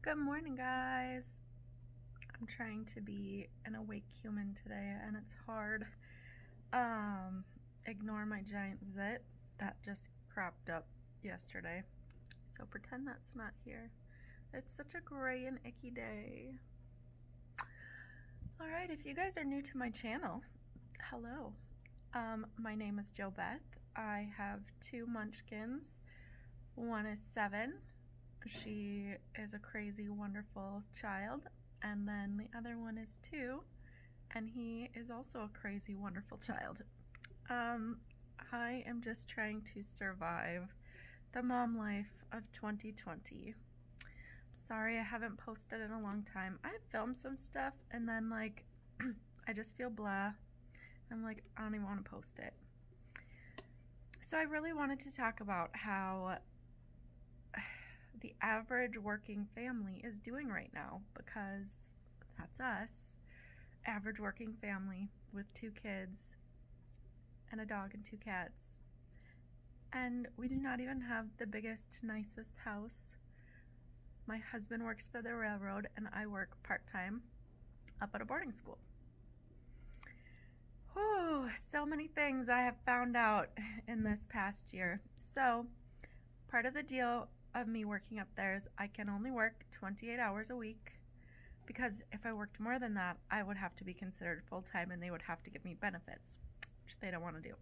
Good morning, guys. I'm trying to be an awake human today, and it's hard. Ignore my giant zit that just cropped up yesterday. So pretend that's not here. It's such a gray and icky day. Alright, if you guys are new to my channel, hello. My name is JoBeth. I have two munchkins. One is 7. She is a crazy, wonderful child. And then the other one is 2, and he is also a crazy, wonderful child. I am just trying to survive the mom life of 2020. Sorry I haven't posted in a long time. I filmed some stuff and then I just feel blah. I'm like, I don't even want to post it. So I really wanted to talk about how the average working family is doing right now, because that's us. Average working family with 2 kids and a dog and 2 cats. And we do not even have the biggest, nicest house. My husband works for the railroad and I work part-time up at a boarding school. Whew, so many things I have found out in this past year. So part of the deal of me working up there is I can only work 28 hours a week, because if I worked more than that, I would have to be considered full-time and they would have to give me benefits, which they don't want to do.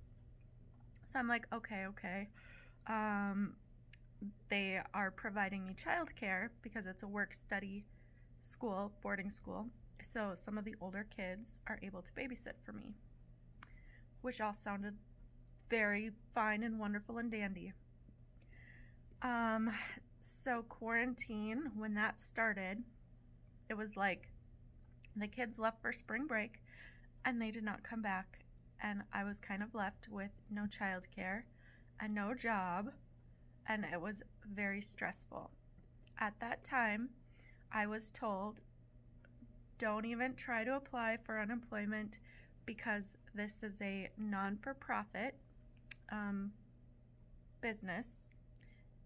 So I'm like, okay. They are providing me childcare because it's a work-study school, boarding school. So some of the older kids are able to babysit for me, which all sounded very fine and wonderful and dandy. So quarantine, when that started, it was like the kids left for spring break and they did not come back, and I was kind of left with no childcare and no job, and it was very stressful. At that time, I was told, don't even try to apply for unemployment because this is a non-for-profit business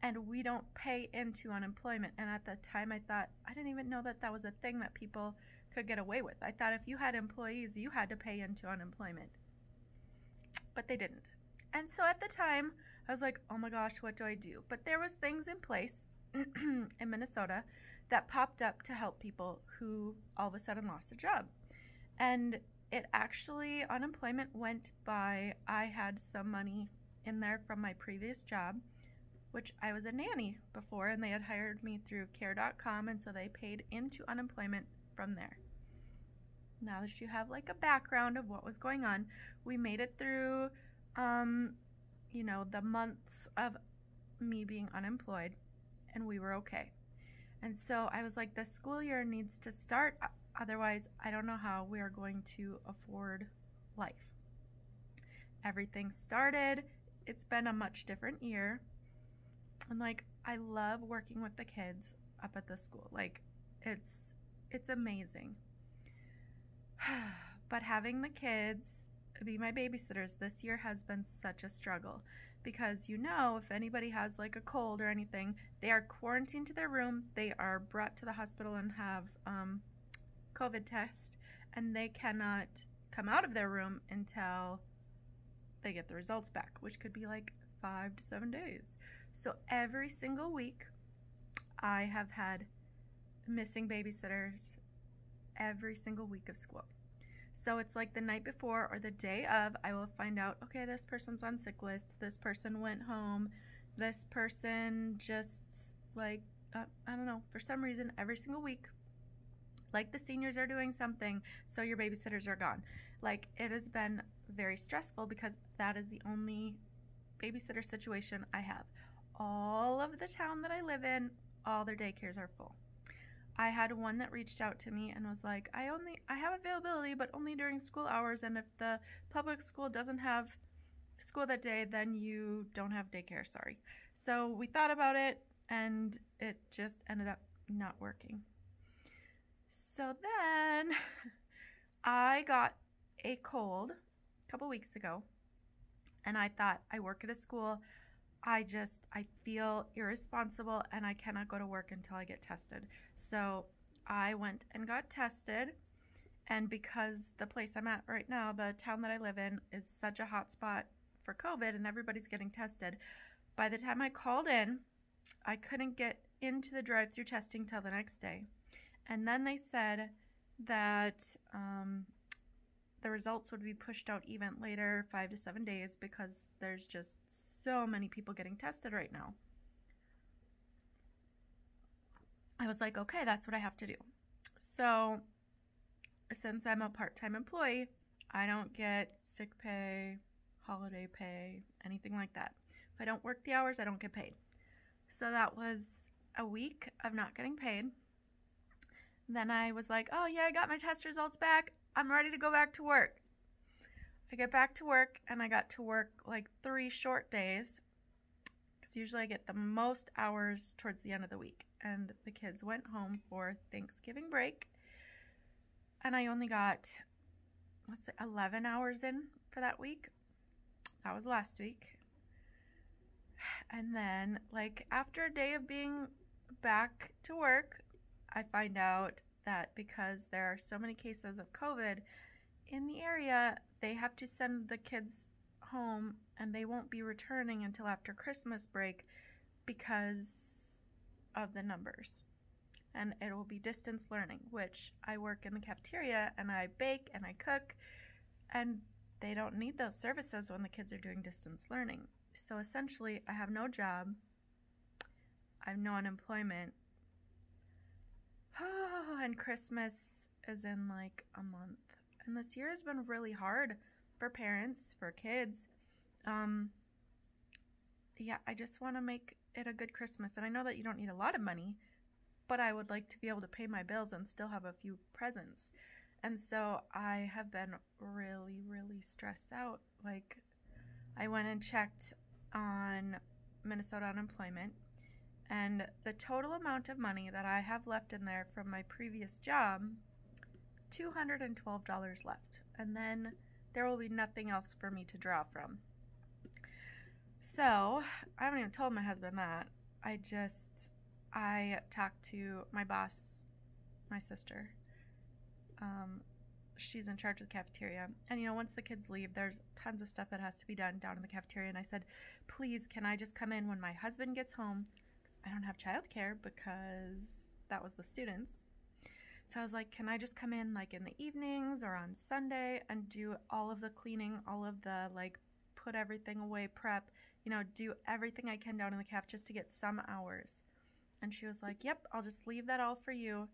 and we don't pay into unemployment. And at the time I thought, I didn't even know that that was a thing that people could get away with. I thought if you had employees, you had to pay into unemployment. But they didn't. And so at the time, I was like, oh my gosh, what do I do? But there was things in place in Minnesota that popped up to help people who all of a sudden lost a job. And it actually, unemployment went by, I had some money in there from my previous job, which I was a nanny before, and they had hired me through care.com, and so they paid into unemployment from there. Now that you have like a background of what was going on, we made it through, the months of me being unemployed, and we were okay. And so I was like, the school year needs to start, otherwise I don't know how we are going to afford life. Everything started. It's been a much different year. And I love working with the kids up at the school. It's amazing. But having the kids be my babysitters this year has been such a struggle, because if anybody has a cold or anything, they are quarantined to their room, they are brought to the hospital and have COVID test, and they cannot come out of their room until they get the results back, which could be 5 to 7 days. So every single week I have had missing babysitters every single week of school. So it's like the night before or the day of, I will find out, okay, this person's on sick list, this person went home, this person just I don't know, for some reason every single week, the seniors are doing something, so your babysitters are gone. It has been very stressful because that is the only babysitter situation I have. All of the town that I live in, all their daycares are full. I had one that reached out to me and was like, I have availability, but only during school hours, and if the public school doesn't have school that day, then you don't have daycare, sorry. So we thought about it and it just ended up not working. So then I got a cold a couple weeks ago, and I thought, I work at a school, I feel irresponsible and I cannot go to work until I get tested. So I went and got tested. And because the place I'm at right now, the town that I live in, is such a hot spot for COVID and everybody's getting tested, by the time I called in, I couldn't get into the drive-through testing till the next day. And then they said that the results would be pushed out even later, 5 to 7 days, because there's just so many people getting tested right now. I was like, okay, that's what I have to do. So since I'm a part-time employee, I don't get sick pay, holiday pay, anything like that. If I don't work the hours, I don't get paid. So that was a week of not getting paid. Then I was like, oh yeah, I got my test results back. I'm ready to go back to work. I get back to work, and I got to work like 3 short days, because usually I get the most hours towards the end of the week. And the kids went home for Thanksgiving break, and I only got, let's say, 11 hours in for that week. That was last week. And then, like, after a day of being back to work, I find out that because there are so many cases of COVID in the area, they have to send the kids home, and they won't be returning until after Christmas break because of the numbers. And it will be distance learning, which I work in the cafeteria and I bake and I cook, and they don't need those services when the kids are doing distance learning. So essentially, I have no job, I have no unemployment, and Christmas is in like a month. And this year has been really hard for parents, for kids. Yeah, I just want to make it a good Christmas. And I know that you don't need a lot of money, but I would like to be able to pay my bills and still have a few presents. And so I have been really, really stressed out. Like, I went and checked on Minnesota unemployment, and the total amount of money that I have left in there from my previous job, $212 left. And then there will be nothing else for me to draw from. So I haven't even told my husband that. I talked to my boss, my sister. She's in charge of the cafeteria. And, once the kids leave, there's tons of stuff that has to be done down in the cafeteria. And I said, please, can I just come in when my husband gets home? I don't have childcare because that was the students. So I was like, can I just come in like in the evenings or on Sunday and do all of the cleaning, all of the like put everything away prep, do everything I can down in the caf just to get some hours. And she was like, yep, I'll just leave that all for you.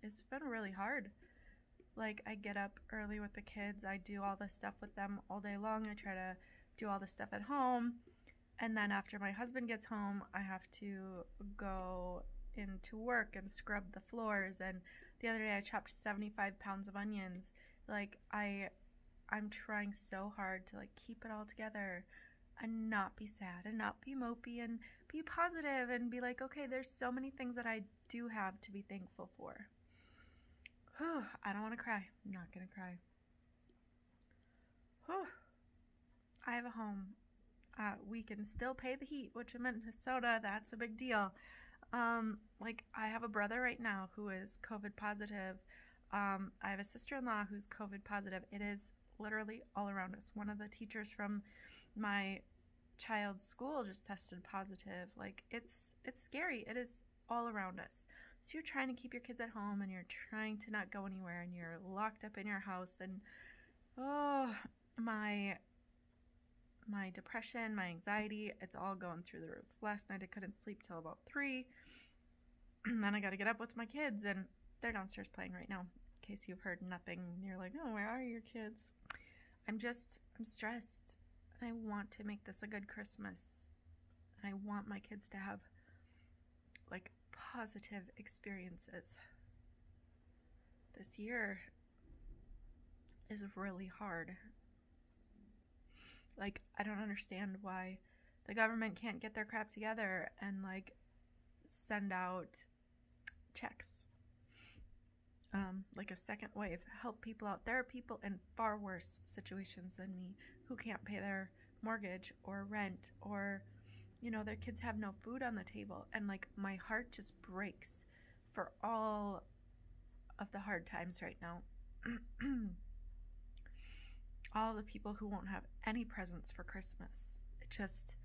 It's been really hard. Like, I get up early with the kids, I do all the stuff with them all day long, I try to do all the stuff at home, and then after my husband gets home, I have to go into work and scrub the floors. And the other day I chopped 75 pounds of onions. Like, I'm trying so hard to like keep it all together and not be sad and not be mopey and be positive and be like, okay, there's so many things that I do have to be thankful for. I don't want to cry. I'm not gonna cry. I have a home. We can still pay the heat, which in Minnesota, that's a big deal. Like, I have a brother right now who is COVID positive. I have a sister-in-law who's COVID positive. It is literally all around us. One of the teachers from my child's school just tested positive. Like, it's scary. It is all around us. So you're trying to keep your kids at home, and you're trying to not go anywhere, and you're locked up in your house, and my depression, my anxiety, it's all going through the roof. Last night I couldn't sleep till about 3, and then I got to get up with my kids, and they're downstairs playing right now. In case you've heard nothing, you're like, oh, where are your kids? I'm stressed. I want to make this a good Christmas, and I want my kids to have like positive experiences. This year is really hard. Like, I don't understand why the government can't get their crap together and like send out checks. like a second wave, help people out. There are people in far worse situations than me who can't pay their mortgage or rent, or their kids have no food on the table, and like my heart just breaks for all of the hard times right now. All the people who won't have any presents for Christmas. It just,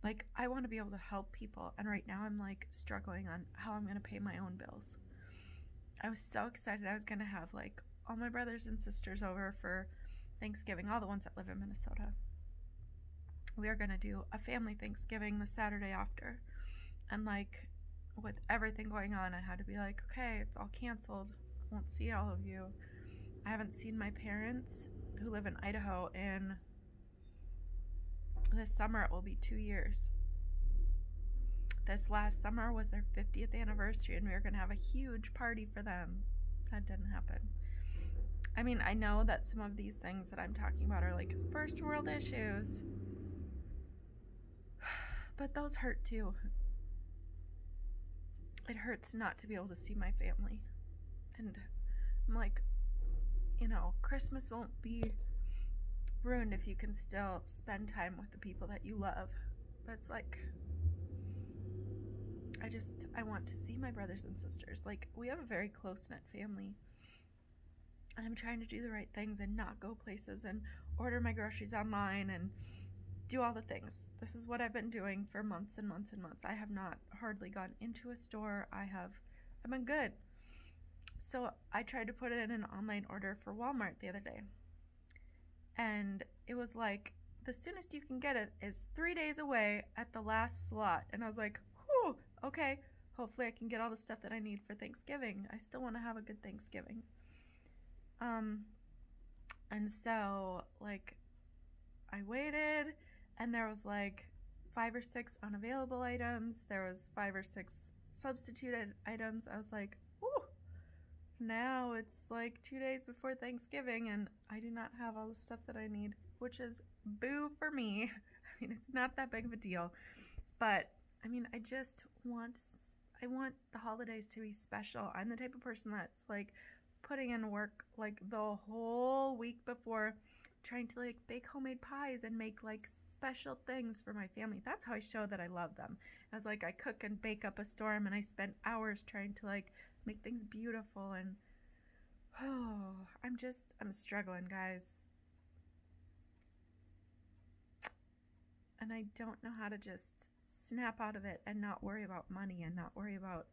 like, I want to be able to help people, and right now I'm like struggling on how I'm going to pay my own bills. I was so excited. I was going to have like all my brothers and sisters over for Thanksgiving, all the ones that live in Minnesota. We are going to do a family Thanksgiving the Saturday after. And like with everything going on, I had to be like, okay, it's all canceled. I won't see all of you. I haven't seen my parents who live in Idaho in this summer. It will be 2 years. This last summer was their 50th anniversary, and we were going to have a huge party for them. That didn't happen. I mean, I know that some of these things that I'm talking about are like first world issues, but those hurt too. It hurts not to be able to see my family. And I'm like, Christmas won't be ruined if you can still spend time with the people that you love. But it's like, I want to see my brothers and sisters. Like, we have a very close-knit family. And I'm trying to do the right things and not go places and order my groceries online and do all the things. This is what I've been doing for months and months and months. I have not hardly gone into a store. I've been good. So I tried to put in an online order for Walmart the other day. And it was like, the soonest you can get it is 3 days away at the last slot. And I was like, whew, okay. Hopefully I can get all the stuff that I need for Thanksgiving. I still want to have a good Thanksgiving. And so, like, I waited, and there was like 5 or 6 unavailable items. There was 5 or 6 substituted items. I was like, ooh, now it's like 2 days before Thanksgiving, and I do not have all the stuff that I need, which is boo for me. I mean, it's not that big of a deal, but I mean, I want the holidays to be special. I'm the type of person that's like putting in work like the whole week before, trying to like bake homemade pies and make like special things for my family. That's how I show that I love them. I was like, I cook and bake up a storm, and I spend hours trying to like make things beautiful, and I'm struggling, guys. And I don't know how to just snap out of it and not worry about money and not worry about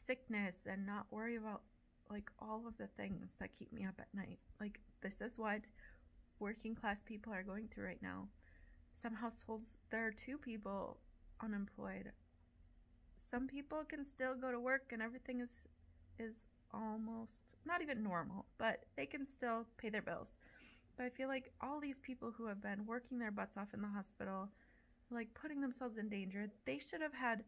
sickness and not worry about like all of the things that keep me up at night. Like, this is what working class people are going through right now. Some households, there are 2 people unemployed. Some people can still go to work and everything is almost not even normal, but they can still pay their bills. But I feel like all these people who have been working their butts off in the hospital, like putting themselves in danger, they should have had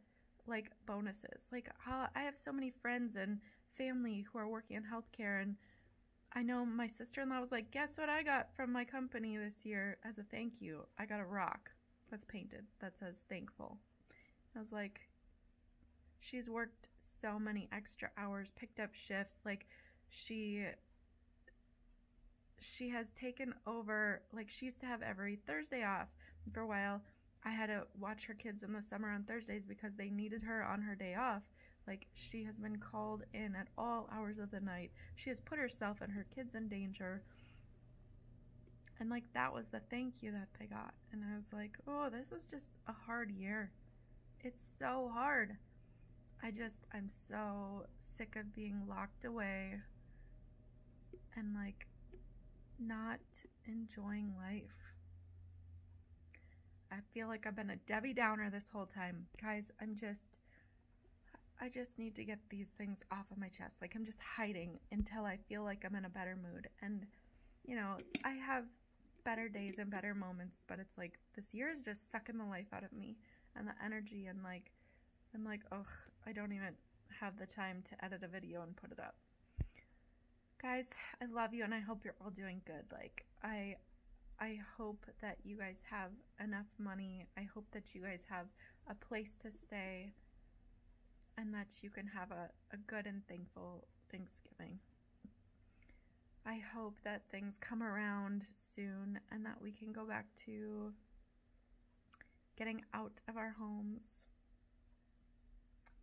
like bonuses. Like, I have so many friends and family who are working in healthcare, and I know my sister-in-law was like, guess what I got from my company this year as a thank you? I got a rock that's painted that says thankful. I was like, she's worked so many extra hours, picked up shifts, like she has taken over. Like, she used to have every Thursday off. For a while I had to watch her kids in the summer on Thursdays because they needed her on her day off. Like, she has been called in at all hours of the night. She has put herself and her kids in danger. And, like, that was the thank you that they got. And I was like, oh, this is just a hard year. It's so hard. I'm so sick of being locked away and, like, not enjoying life. I feel like I've been a Debbie Downer this whole time. Guys, I just need to get these things off of my chest. Like, I'm just hiding until I feel like I'm in a better mood. And, I have better days and better moments, but it's like this year is just sucking the life out of me and the energy, and like, I'm like, ugh, I don't even have the time to edit a video and put it up. Guys, I love you, and I hope you're all doing good. Like, I hope that you guys have enough money. I hope that you guys have a place to stay, and that you can have a good and thankful Thanksgiving. I hope that things come around soon and that we can go back to getting out of our homes.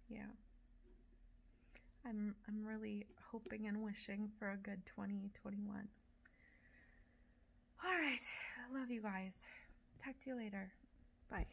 Yeah. I'm really hoping and wishing for a good 2021. All right. I love you guys. Talk to you later. Bye.